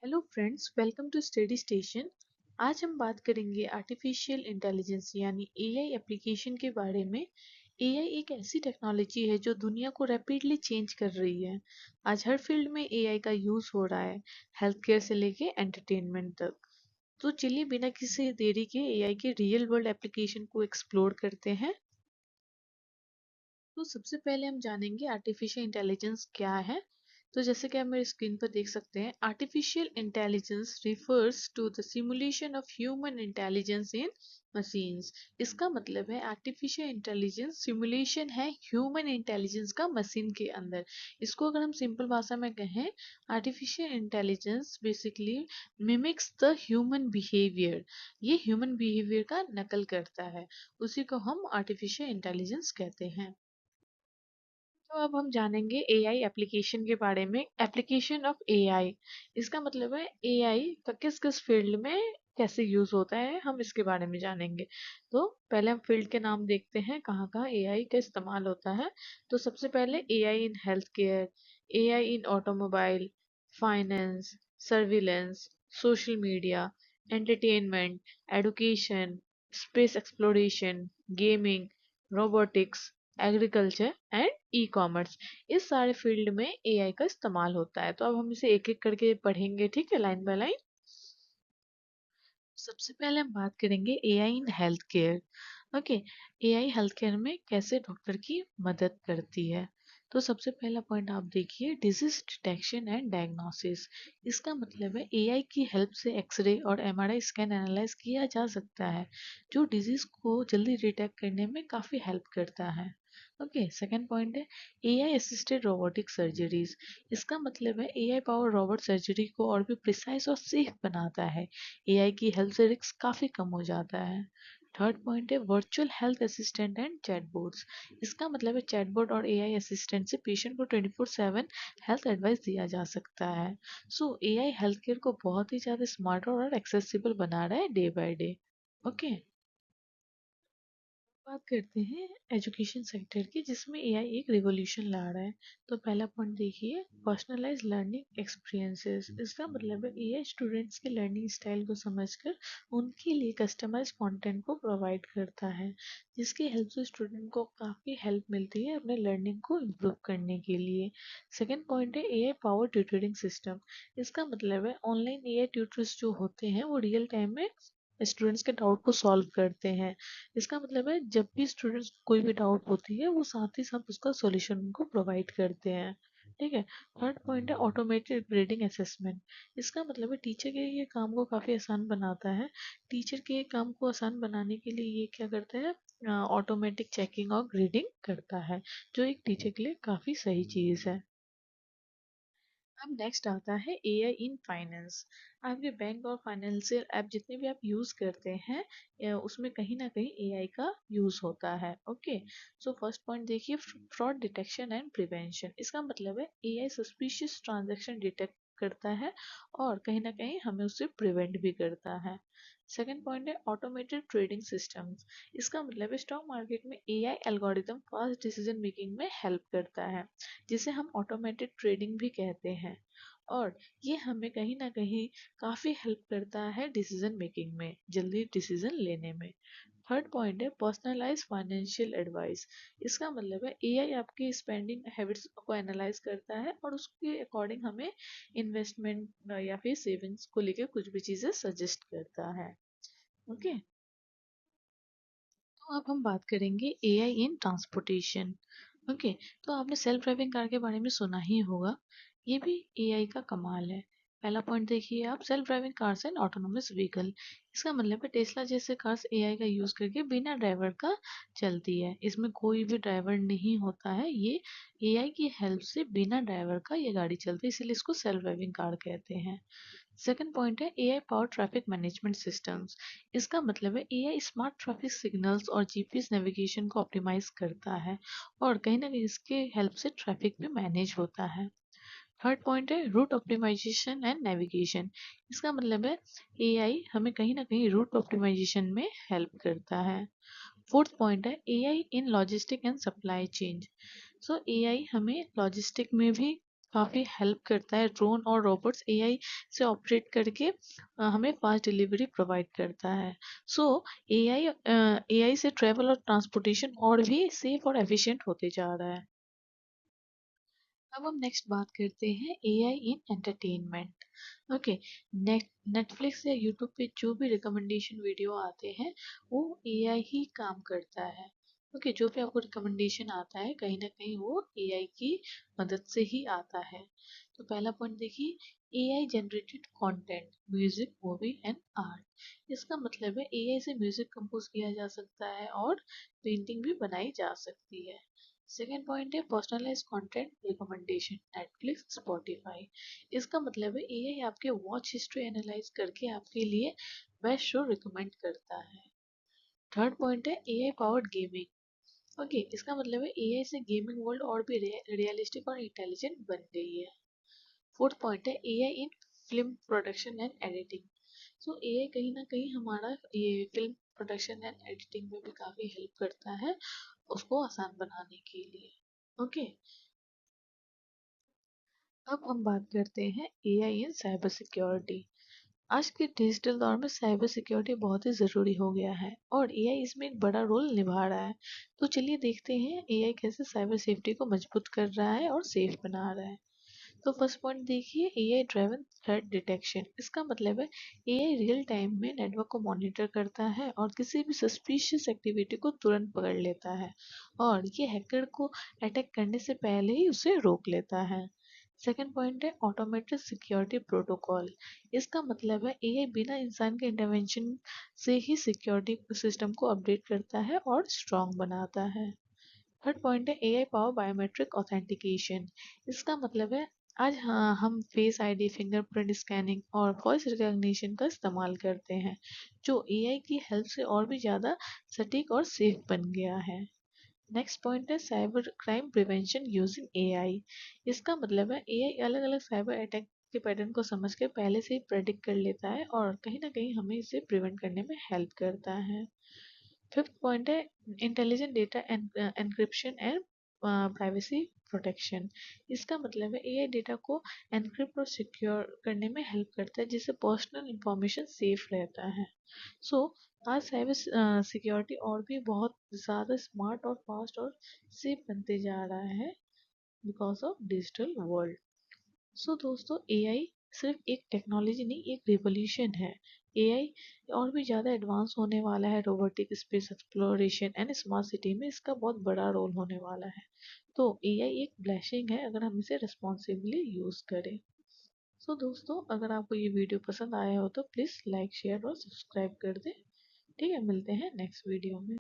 Hello friends, welcome to study station. आज हम बात करेंगे आर्टिफिशियल इंटेलिजेंस यानी एआई एप्लीकेशन के बारे में। एआई एक ऐसी टेक्नोलॉजी है जो दुनिया को रैपिडली चेंज कर रही है। आज हर फील्ड में एआई का यूज हो रहा है, हेल्थ केयर से लेके एंटरटेनमेंट तक। तो चलिए बिना किसी देरी के एआई के रियल वर्ल्ड एप्लीकेशन को एक्सप्लोर करते हैं। तो सबसे पहले हम जानेंगे आर्टिफिशियल इंटेलिजेंस क्या है। तो जैसे कि आप मेरे स्क्रीन पर देख सकते हैं, artificial intelligence refers to the simulation of human intelligence in machines. इसका मतलब है आर्टिफिशियल इंटेलिजेंस सिमुलेशन है ह्यूमन इंटेलिजेंस का मशीन के अंदर। इसको अगर हम सिंपल भाषा में कहें, artificial intelligence basically mimics the human behaviour. ये ह्यूमन बिहेवियर का नकल करता है, उसी को हम आर्टिफिशियल इंटेलिजेंस कहते हैं। तो अब हम जानेंगे एआई एप्लीकेशन के बारे में। एप्लीकेशन ऑफ एआई, इसका मतलब है एआई का किस किस फील्ड में कैसे यूज होता है, हम इसके बारे में जानेंगे। तो पहले हम फील्ड के नाम देखते हैं कहाँ कहाँ एआई का इस्तेमाल होता है। तो सबसे पहले AI in health care, AI in automobile, finance, surveillance, social media, entertainment, education, space exploration, gaming, robotics, agriculture and e commerce. इस सारे फील्ड में एआई का इस्तेमाल होता है। तो अब हम इसे एक एक करके पढ़ेंगे, ठीक है, लाइन बाय लाइन। सबसे पहले हम बात करेंगे AI in health care. Okay, AI health care में कैसे डॉक्टर की मदद करती है। तो सबसे पहला पॉइंट आप देखिए, डिजीज डिटेक्शन एंड डायग्नोसिस। इसका मतलब है एआई की हेल्प से एक्सरे और एमआरआई स्कैन एनालाइज किया जा सकता है, जो डिजीज को जल्दी डिटेक्ट करने में काफ़ी हेल्प करता है। ओके, सेकंड पॉइंट है एआई असिस्टेड रोबोटिक सर्जरीज। इसका मतलब है एआई पावर रोबोट सर्जरी को और भी प्रिसाइज और सेफ बनाता है। एआई की हेल्प से रिस्क काफ़ी कम हो जाता है। थर्ड पॉइंट है virtual health assistant and chatbots. इसका मतलब है चैटबॉट और एआई असिस्टेंट से पेशेंट को 24/7 हेल्थ एडवाइस दिया जा सकता है। सो एआई हेल्थ केयर को बहुत ही ज़्यादा स्मार्टर और एक्सेसिबल बना रहा है डे बाय डे। ओके, बात करते हैं एजुकेशन सेक्टर की, जिसमें एआई एक रिवॉल्यूशन ला रहा है। तो पहला पॉइंट देखिए, पर्सनलाइज लर्निंग एक्सपीरियंसेस। इसका मतलब है एआई स्टूडेंट्स के लर्निंग स्टाइल को समझकर उनके लिए कस्टमाइज कंटेंट को प्रोवाइड करता है, जिसकी हेल्प से स्टूडेंट को काफ़ी हेल्प मिलती है अपने लर्निंग को इम्प्रूव करने के लिए। सेकेंड पॉइंट है एआई पावर ट्यूटरिंग सिस्टम। इसका मतलब है ऑनलाइन एआई ट्यूटर्स जो होते हैं वो रियल टाइम में स्टूडेंट्स के डाउट को सॉल्व करते हैं। इसका मतलब है जब भी स्टूडेंट्स को कोई भी डाउट होती है वो साथ ही साथ उसका सॉल्यूशन उनको प्रोवाइड करते हैं। ठीक है। थर्ड पॉइंट है ऑटोमेटेड ग्रेडिंग असेसमेंट। इसका मतलब है टीचर के ये काम को काफ़ी आसान बनाता है। टीचर के काम को आसान बनाने के लिए ये क्या करता है, ऑटोमेटिक चेकिंग और ग्रेडिंग करता है, जो एक टीचर के लिए काफ़ी सही चीज़ है। अब नेक्स्ट आता है एआई इन फाइनेंस। आपके बैंक और फाइनेंशियल ऐप जितने भी आप यूज़ करते हैं, उसमें कहीं ना कहीं एआई का यूज़ होता है। ओके, सो फर्स्ट पॉइंट देखिए, फ्रॉड डिटेक्शन एंड प्रिवेंशन। इसका मतलब है एआई सस्पिशियस ट्रांजैक्शन डिटेक्ट करता है और कहीं ना कहीं हमें उससे प्रिवेंट भी करता है। सेकेंड पॉइंट है ऑटोमेटेड ट्रेडिंग सिस्टम्स। इसका मतलब है स्टॉक मार्केट में AI algorithm fast decision making में हेल्प करता है, जिसे हम ऑटोमेटेड ट्रेडिंग भी कहते हैं। और ये हमें कहीं ना कहीं काफ़ी हेल्प करता है डिसीजन मेकिंग में, जल्दी डिसीजन लेने में। थर्ड पॉइंट है पर्सनलाइज फाइनेंशियल एडवाइस। इसका मतलब है एआई आपकी स्पेंडिंग हैबिट्स को एनालाइज करता है और उसके अकॉर्डिंग हमें इन्वेस्टमेंट या फिर सेविंग्स को लेकर कुछ भी चीज़ें सजेस्ट करता है। ओके, तो अब हम बात करेंगे एआई इन ट्रांसपोर्टेशन। ओके, तो आपने सेल्फ ड्राइविंग कार के बारे में सुना ही होगा, ये भी एआई का कमाल है। पहला पॉइंट देखिए आप, self driving cars and autonomous vehicle. इसका मतलब है टेस्ला जैसे कार्स एआई का यूज़ करके बिना ड्राइवर का चलती है। इसमें कोई भी ड्राइवर नहीं होता है, ये एआई की हेल्प से बिना ड्राइवर का ये गाड़ी चलती है, इसीलिए इसको सेल्फ ड्राइविंग कार कहते हैं। सेकंड पॉइंट है AI power traffic management systems. इसका मतलब है एआई स्मार्ट ट्रैफिक सिग्नल्स और जीपीएस नेविगेशन को ऑप्टिमाइज करता है और कहीं ना कहीं इसके हेल्प से ट्रैफिक भी मैनेज होता है। थर्ड पॉइंट है रूट ऑप्टिमाइजेशन एंड नेविगेशन। इसका मतलब है एआई हमें कहीं ना कहीं रूट ऑप्टिमाइजेशन में हेल्प करता है। फोर्थ पॉइंट है AI in logistic and supply chain. So AI हमें लॉजिस्टिक में भी काफ़ी हेल्प करता है। ड्रोन और रोबोट्स एआई से ऑपरेट करके हमें फास्ट डिलीवरी प्रोवाइड करता है। सो एआई एआई से ट्रैवल और ट्रांसपोर्टेशन और भी सेफ और एफिशिएंट होते जा रहा है। अब हम नेक्स्ट बात करते हैं एआई इन एंटरटेनमेंट। ओके, नेटफ्लिक्स या यूट्यूब पे जो भी रिकमेंडेशन वीडियो आते हैं वो एआई ही काम करता है। ओके, जो भी आपको रिकमेंडेशन आता है कहीं ना कहीं वो एआई की मदद से ही आता है। तो पहला पॉइंट देखिए, AI generated content, music, movie and art. इसका मतलब है एआई से म्यूजिक कंपोज किया जा सकता है और पेंटिंग भी बनाई जा सकती है। सेकेंड पॉइंट है personalise content recommendation, Netflix, Spotify. इसका मतलब है एआई आपके वॉच हिस्ट्री एनालाइज करके आपके लिए बेस्ट शो रिकमेंड करता है। थर्ड पॉइंट है एआई पावर्ड गेमिंग। ओके, इसका मतलब है एआई से गेमिंग वर्ल्ड और भी रियलिस्टिक और इंटेलिजेंट बन गई है। फोर्थ पॉइंट है AI in film production and editing. So AI कहीं ना कहीं हमारा ये फिल्म प्रोडक्शन एंड एडिटिंग में भी काफ़ी हेल्प करता है उसको आसान बनाने के लिए। ओके, अब हम बात करते हैं एआई इन साइबर सिक्योरिटी। आज के डिजिटल दौर में साइबर सिक्योरिटी बहुत ही ज़रूरी हो गया है और एआई इसमें एक बड़ा रोल निभा रहा है। तो चलिए देखते हैं एआई कैसे साइबर सेफ्टी को मजबूत कर रहा है और सेफ बना रहा है। तो फर्स्ट पॉइंट देखिए, एआई ड्राइवन थ्रेट डिटेक्शन। इसका मतलब है एआई रियल टाइम में नेटवर्क को मॉनिटर करता है और किसी भी सस्पिशियस एक्टिविटी को तुरंत पकड़ लेता है और ये हैकर को अटैक करने से पहले ही उसे रोक लेता है। सेकेंड पॉइंट है ऑटोमेटेड सिक्योरिटी प्रोटोकॉल। इसका मतलब है एआई बिना इंसान के इंटरवेंशन से ही सिक्योरिटी सिस्टम को अपडेट करता है और स्ट्रॉन्ग बनाता है। थर्ड पॉइंट है एआई पावर बायोमेट्रिक ऑथेंटिकेशन। इसका मतलब है आज हाँ हम फेस आईडी, फिंगरप्रिंट स्कैनिंग और वॉइस रिकॉग्निशन का इस्तेमाल करते हैं जो एआई की हेल्प से और भी ज़्यादा सटीक और सेफ बन गया है। नेक्स्ट पॉइंट है cyber crime prevention using AI. इसका मतलब है एआई अलग अलग साइबर अटैक के पैटर्न को समझ के पहले से ही प्रेडिक्ट कर लेता है और कहीं ना कहीं हमें इसे प्रिवेंट करने में हेल्प करता है। फिफ्थ पॉइंट है intelligent data encryption and privacy protection. इसका मतलब है एआई डेटा को एनक्रिप्ट और सिक्योर करने में हेल्प करता है जिससे पर्सनल इंफॉर्मेशन सेफ रहता है। सो आज साइबर सिक्योरिटी और भी बहुत ज़्यादा स्मार्ट और फास्ट और सेफ बनते जा रहा है बिकॉज ऑफ डिजिटल वर्ल्ड। सो दोस्तों, एआई सिर्फ एक टेक्नोलॉजी नहीं, एक रिवोल्यूशन है। एआई और भी ज़्यादा एडवांस होने वाला है। Robotic, space exploration and smart city में इसका बहुत बड़ा रोल होने वाला है। तो एआई एक ब्लेसिंग है अगर हम इसे रिस्पॉन्सिबली यूज़ करें। सो दोस्तों, अगर आपको ये वीडियो पसंद आया हो तो प्लीज़ लाइक, शेयर और सब्सक्राइब कर दें। ठीक है, मिलते हैं नेक्स्ट वीडियो में।